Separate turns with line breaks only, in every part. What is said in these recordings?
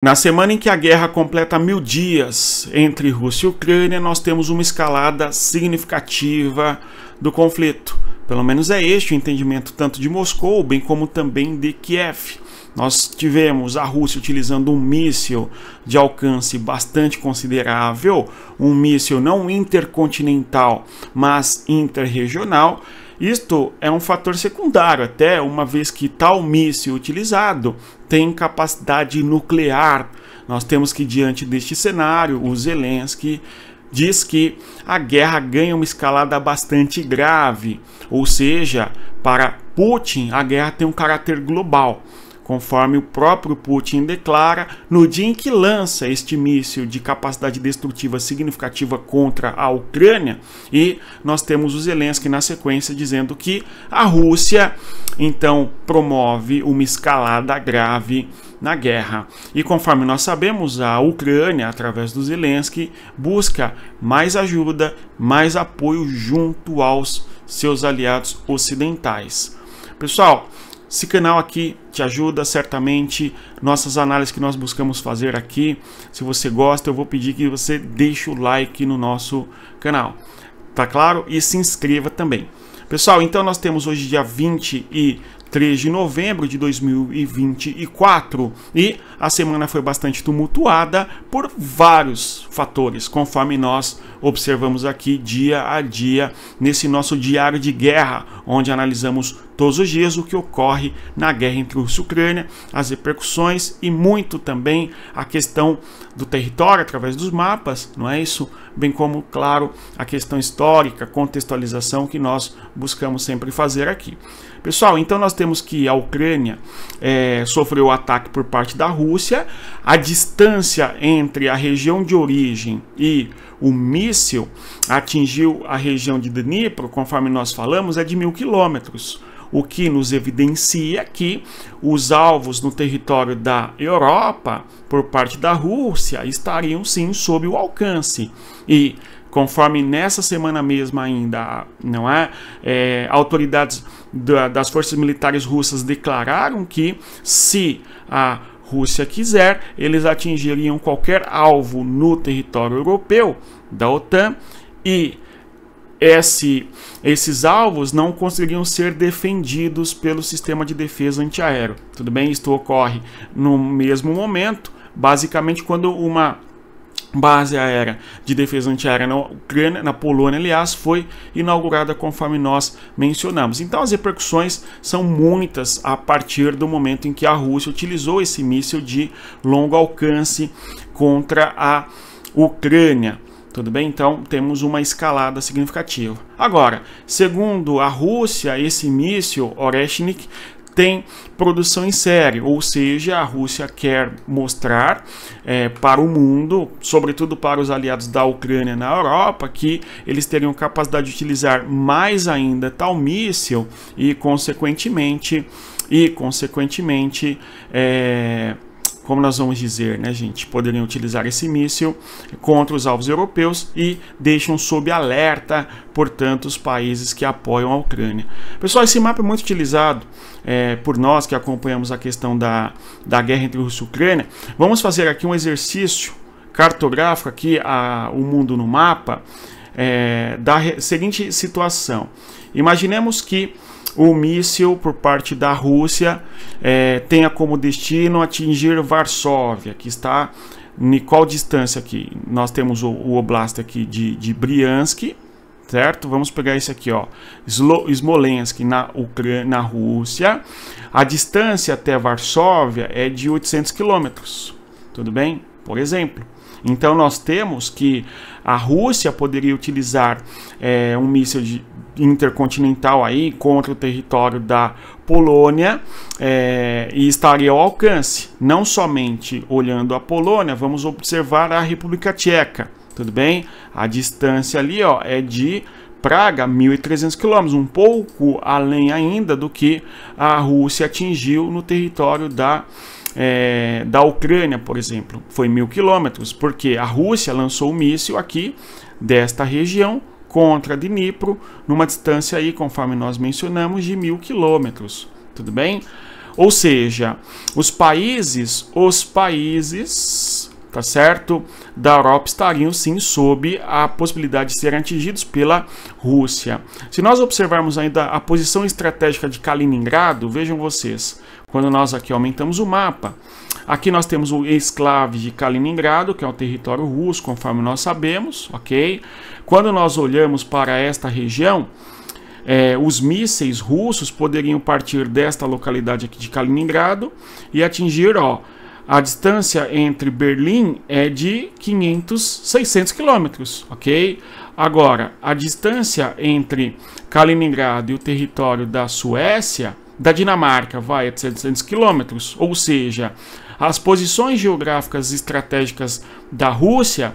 Na semana em que a guerra completa 1000 dias entre Rússia e Ucrânia, nós temos uma escalada significativa do conflito. Pelo menos é este o entendimento tanto de Moscou, bem como também de Kiev. Nós tivemos a Rússia utilizando um míssil de alcance bastante considerável, um míssil não intercontinental, mas interregional. Isto é um fator secundário, até uma vez que tal míssil utilizado tem capacidade nuclear. Nós temos que, diante deste cenário, o Zelensky diz que a guerra ganha uma escalada bastante grave, ou seja, para Putin a guerra tem um caráter global. Conforme o próprio Putin declara, no dia em que lança este míssil de capacidade destrutiva significativa contra a Ucrânia, e nós temos o Zelensky na sequência dizendo que a Rússia então promove uma escalada grave na guerra. E conforme nós sabemos, a Ucrânia, através do Zelensky, busca mais ajuda, mais apoio junto aos seus aliados ocidentais. Pessoal, esse canal aqui te ajuda certamente, nossas análises que nós buscamos fazer aqui. Se você gosta, eu vou pedir que você deixe o like no nosso canal, tá claro? E se inscreva também. Pessoal, então nós temos hoje dia 23 de novembro de 2024 e a semana foi bastante tumultuada por vários fatores, conforme nós observamos aqui dia a dia nesse nosso diário de guerra, onde analisamos todos os dias o que ocorre na guerra entre Rússia e Ucrânia, as repercussões e muito também a questão do território através dos mapas, não é isso? Bem como, claro, a questão histórica, contextualização que nós buscamos sempre fazer aqui. Pessoal, então nós temos que a Ucrânia sofreu o ataque por parte da Rússia, a distância entre a região de origem e o míssil atingiu a região de Dnipro, conforme nós falamos, é de 1000 quilômetros, o que nos evidencia que os alvos no território da Europa, por parte da Rússia, estariam sim sob o alcance. E conforme nessa semana mesma ainda, não é, autoridades das forças militares russas declararam que se a Rússia quiser, eles atingiriam qualquer alvo no território europeu da OTAN e esses alvos não conseguiriam ser defendidos pelo sistema de defesa antiaéreo. Tudo bem? Isto ocorre no mesmo momento, basicamente quando uma base aérea de defesa antiaérea na Ucrânia, na Polônia, aliás, foi inaugurada conforme nós mencionamos. Então as repercussões são muitas a partir do momento em que a Rússia utilizou esse míssil de longo alcance contra a Ucrânia. Tudo bem? Então temos uma escalada significativa. Agora, segundo a Rússia, esse míssil Oreshnik tem produção em série, ou seja, a Rússia quer mostrar para o mundo, sobretudo para os aliados da Ucrânia na Europa, que eles teriam capacidade de utilizar mais ainda tal míssil e, consequentemente, como nós vamos dizer, né, gente, poderiam utilizar esse míssil contra os alvos europeus e deixam sob alerta, portanto, os países que apoiam a Ucrânia. Pessoal, esse mapa é muito utilizado por nós que acompanhamos a questão da guerra entre Rússia e Ucrânia. Vamos fazer aqui um exercício cartográfico aqui, o mundo no mapa, da seguinte situação. Imaginemos que o míssil por parte da Rússia tenha como destino atingir Varsóvia, que está em qual distância aqui? Nós temos o oblast aqui de Briansk, certo? Vamos pegar esse aqui, ó, Smolensk na Rússia. A distância até Varsóvia é de 800 quilômetros, tudo bem? Por exemplo. Então nós temos que a Rússia poderia utilizar um míssil intercontinental aí contra o território da Polônia e estaria ao alcance. Não somente olhando a Polônia, vamos observar a República Tcheca, tudo bem? A distância ali, ó, é de Praga, 1.300 quilômetros, um pouco além ainda do que a Rússia atingiu no território da Ucrânia, por exemplo, foi 1000 quilômetros, porque a Rússia lançou o míssil aqui desta região contra Dnipro, numa distância aí, conforme nós mencionamos, de 1000 quilômetros, tudo bem? Ou seja, os países, tá certo, da Europa estariam sim sob a possibilidade de serem atingidos pela Rússia. Se nós observarmos ainda a posição estratégica de Kaliningrado, vejam vocês, quando nós aqui aumentamos o mapa, aqui nós temos o enclave de Kaliningrado, que é um território russo, conforme nós sabemos, ok? Quando nós olhamos para esta região, os mísseis russos poderiam partir desta localidade aqui de Kaliningrado e atingir, ó, a distância entre Berlim é de 600 quilômetros, ok? Agora, a distância entre Kaliningrado e o território da Suécia, da Dinamarca, vai a 700 quilômetros, ou seja, as posições geográficas estratégicas da Rússia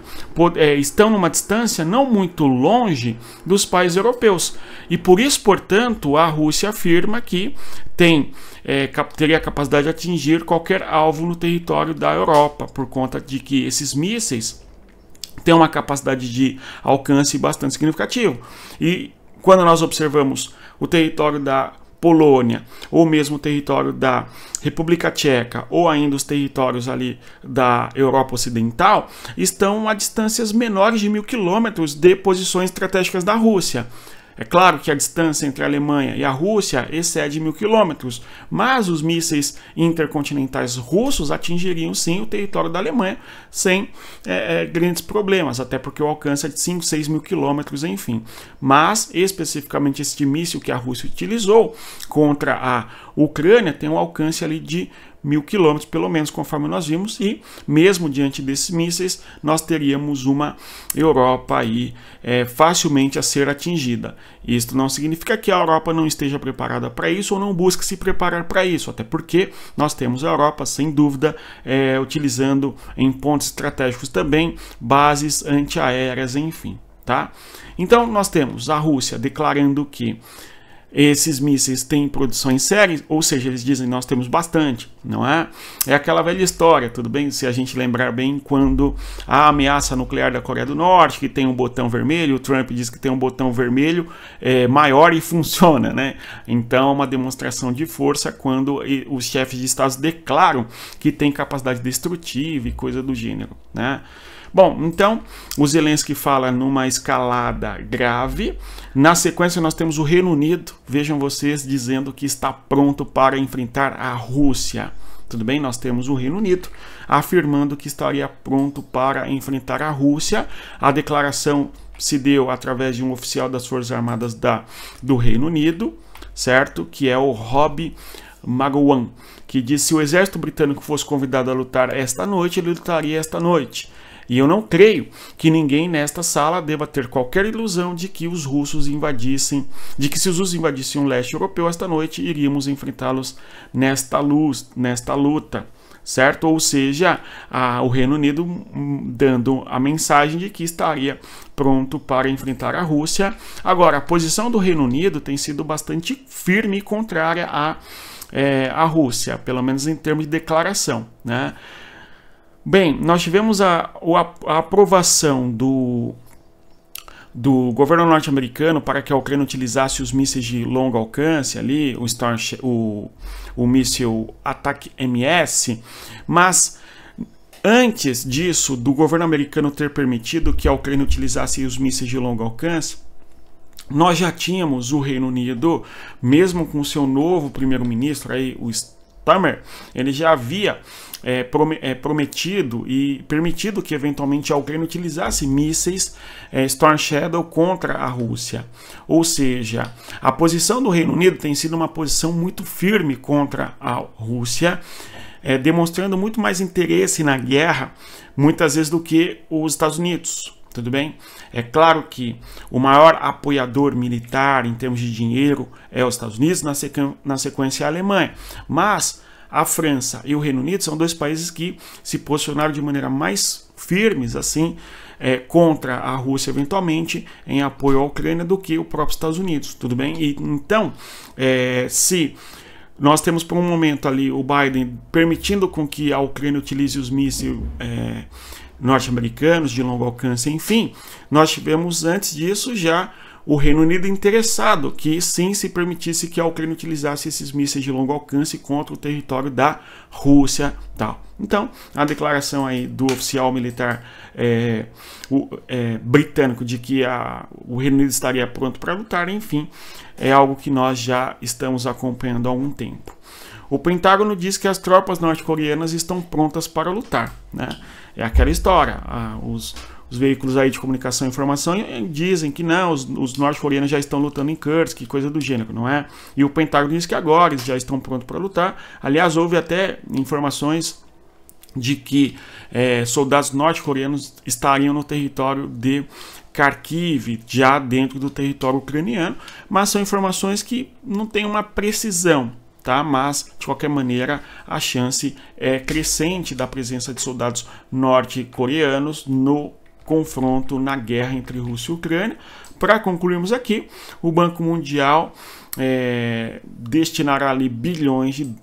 estão numa distância não muito longe dos países europeus. E por isso, portanto, a Rússia afirma que teria a capacidade de atingir qualquer alvo no território da Europa, por conta de que esses mísseis têm uma capacidade de alcance bastante significativo. E quando nós observamos o território da Polônia, ou mesmo o território da República Tcheca, ou ainda os territórios ali da Europa Ocidental, estão a distâncias menores de 1000 quilômetros de posições estratégicas da Rússia. É claro que a distância entre a Alemanha e a Rússia excede 1000 quilômetros, mas os mísseis intercontinentais russos atingiriam sim o território da Alemanha sem grandes problemas, até porque o alcance é de 5, 6 mil quilômetros, enfim. Mas, especificamente, este míssil que a Rússia utilizou contra a Ucrânia tem um alcance ali de 1000 quilômetros, pelo menos, conforme nós vimos, e mesmo diante desses mísseis, nós teríamos uma Europa aí facilmente a ser atingida. Isto não significa que a Europa não esteja preparada para isso ou não busque se preparar para isso, até porque nós temos a Europa, sem dúvida, utilizando em pontos estratégicos também bases antiaéreas, enfim, tá? Então, nós temos a Rússia declarando que esses mísseis têm produção em série, ou seja, eles dizem nós temos bastante, não é? É aquela velha história, tudo bem? Se a gente lembrar bem, quando a ameaça nuclear da Coreia do Norte, que tem um botão vermelho, o Trump diz que tem um botão vermelho maior e funciona, né? Então, uma demonstração de força quando os chefes de estados declaram que tem capacidade destrutiva e coisa do gênero, né? Bom, então, o Zelensky fala numa escalada grave. Na sequência, nós temos o Reino Unido, vejam vocês, dizendo que está pronto para enfrentar a Rússia. Tudo bem? Nós temos o Reino Unido afirmando que estaria pronto para enfrentar a Rússia. A declaração se deu através de um oficial das Forças Armadas do Reino Unido, certo? Que é o Rob Magowan, que disse que se o exército britânico fosse convidado a lutar esta noite, ele lutaria esta noite. E eu não creio que ninguém nesta sala deva ter qualquer ilusão de que os russos invadissem, de que se os russos invadissem o leste europeu esta noite, iríamos enfrentá-los nesta luta, certo? Ou seja, o Reino Unido dando a mensagem de que estaria pronto para enfrentar a Rússia. Agora, a posição do Reino Unido tem sido bastante firme e contrária à Rússia, pelo menos em termos de declaração, né? Bem, nós tivemos a aprovação do governo norte-americano para que a Ucrânia utilizasse os mísseis de longo alcance ali, o míssil Attack-MS, mas antes disso, do governo americano ter permitido que a Ucrânia utilizasse os mísseis de longo alcance, nós já tínhamos o Reino Unido, mesmo com o seu novo primeiro-ministro, aí, o Starmer, ele já havia prometido e permitido que eventualmente a Ucrânia utilizasse mísseis Storm Shadow contra a Rússia. Ou seja, a posição do Reino Unido tem sido uma posição muito firme contra a Rússia, demonstrando muito mais interesse na guerra, muitas vezes, do que os Estados Unidos. Tudo bem? É claro que o maior apoiador militar em termos de dinheiro é os Estados Unidos, na sequência a Alemanha. Mas a França e o Reino Unido são dois países que se posicionaram de maneira mais firmes assim contra a Rússia, eventualmente, em apoio à Ucrânia, do que o próprio Estados Unidos. Tudo bem? E, então, se nós temos por um momento ali o Biden permitindo com que a Ucrânia utilize os mísseis norte-americanos de longo alcance, enfim, nós tivemos antes disso já o Reino Unido interessado que sim se permitisse que a Ucrânia utilizasse esses mísseis de longo alcance contra o território da Rússia, tal. Então, a declaração aí do oficial militar britânico de que o Reino Unido estaria pronto para lutar, enfim, é algo que nós já estamos acompanhando há algum tempo. O Pentágono diz que as tropas norte-coreanas estão prontas para lutar, né? É aquela história, os veículos aí de comunicação e informação dizem que não, os norte-coreanos já estão lutando em Kursk, coisa do gênero, não é? E o Pentágono diz que agora eles já estão prontos para lutar. Aliás, houve até informações de que soldados norte-coreanos estariam no território de Kharkiv, já dentro do território ucraniano, mas são informações que não têm uma precisão, tá? Mas, de qualquer maneira, a chance é crescente da presença de soldados norte-coreanos no confronto, na guerra entre Rússia e Ucrânia. Para concluirmos aqui, o Banco Mundial destinará ali bilhões de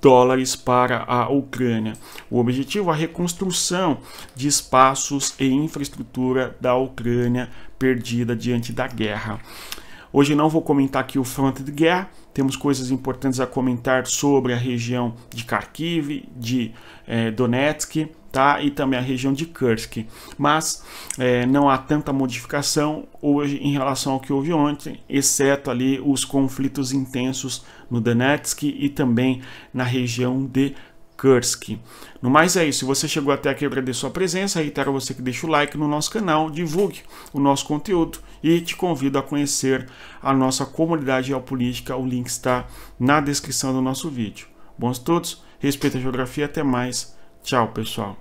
dólares para a Ucrânia. O objetivo é a reconstrução de espaços e infraestrutura da Ucrânia perdida diante da guerra. Hoje não vou comentar aqui o fronte de guerra, temos coisas importantes a comentar sobre a região de Kharkiv, de Donetsk, tá? E também a região de Kursk. Mas não há tanta modificação hoje em relação ao que houve ontem, exceto ali os conflitos intensos no Donetsk e também na região de Kursk. No mais é isso. Se você chegou até aqui, eu agradeço a sua presença. Reitero a você que deixa o like no nosso canal, divulgue o nosso conteúdo e te convido a conhecer a nossa comunidade geopolítica. O link está na descrição do nosso vídeo. Bons estudos, respeito a geografia, até mais. Tchau, pessoal.